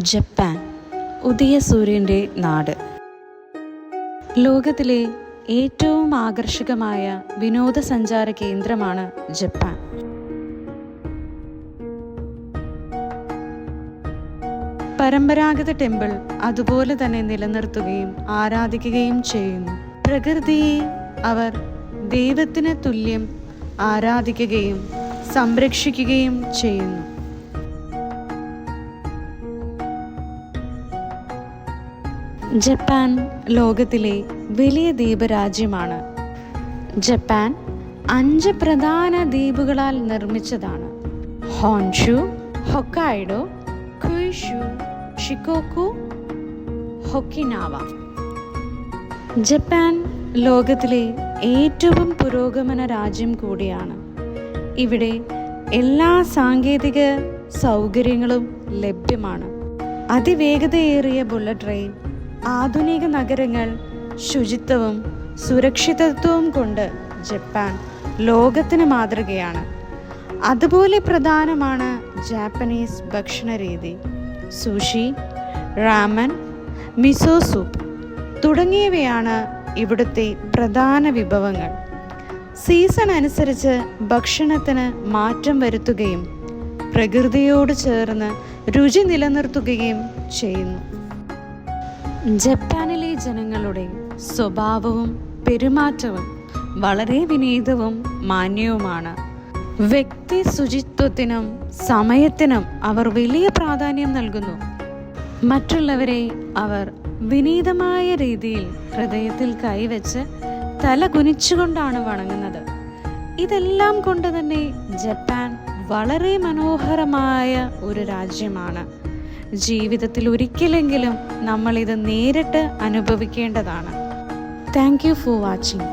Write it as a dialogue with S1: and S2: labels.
S1: Japan, ഉദയസൂര്യൻ്റെ നാട്. ലോകത്തിലെ ഏറ്റവും ആകർഷകമായ വിനോദസഞ്ചാര കേന്ദ്രമാണ് ജപ്പാൻ. പരമ്പരാഗത ടെമ്പിൾ അതുപോലെ തന്നെ നിലനിർത്തുകയും ആരാധിക്കുകയും ചെയ്യുന്നു. പ്രകൃതിയെ അവർ ദൈവത്തിന് തുല്യം ആരാധിക്കുകയും സംരക്ഷിക്കുകയും ചെയ്യുന്നു. ജപ്പാൻ ലോകത്തിലെ വലിയ ദ്വീപരാജ്യമാണ്. ജപ്പാൻ 5 പ്രധാന ദ്വീപുകളാൽ നിർമ്മിച്ചതാണ്: ഹോൻഷു, ഹൊക്കൈഡോ, ക്യൂഷു, ഷിക്കോക്കു, ഒക്കിനാവ. ജപ്പാൻ ലോകത്തിലെ ഏറ്റവും പുരോഗമന രാജ്യം കൂടിയാണ്. ഇവിടെ എല്ലാ സാങ്കേതിക സൗകര്യങ്ങളും ലഭ്യമാണ്. അതിവേഗതയേറിയ ബുള്ളറ്റ് ട്രെയിൻ, ആധുനിക നഗരങ്ങൾ, ശുചിത്വവും സുരക്ഷിതത്വവും കൊണ്ട് ജപ്പാൻ ലോകത്തിന് മാതൃകയാണ്. അതുപോലെ പ്രധാനമാണ് ജാപ്പനീസ് ഭക്ഷണരീതി. സുഷി, റാമൻ, മിസോ സൂപ്പ് തുടങ്ങിയവയാണ് ഇവിടുത്തെ പ്രധാന വിഭവങ്ങൾ. സീസൺ അനുസരിച്ച് ഭക്ഷണത്തിന് മാറ്റം വരുത്തുകയും പ്രകൃതിയോട് ചേർന്ന് രുചി നിലനിർത്തുകയും ചെയ്യുന്നു. ജപ്പാനിലെ ജനങ്ങളുടെ സ്വഭാവവും പെരുമാറ്റവും വളരെ വിനീതവും മാന്യവുമാണ്. വ്യക്തി ശുചിത്വത്തിനും സമയത്തിനും അവർ വലിയ പ്രാധാന്യം നൽകുന്നു. മറ്റുള്ളവരെ അവർ വിനീതമായ രീതിയിൽ ഹൃദയത്തിൽ കൈവച്ച് തല കുനിച്ചുകൊണ്ടാണ് വണങ്ങുന്നത്. ഇതെല്ലാം കൊണ്ട് തന്നെ ജപ്പാൻ വളരെ മനോഹരമായ ഒരു രാജ്യമാണ്. ജീവിതത്തിൽ ഒരിക്കലെങ്കിലും നമ്മളിത് നേരിട്ട് അനുഭവിക്കേണ്ടതാണ്. Thank you for watching.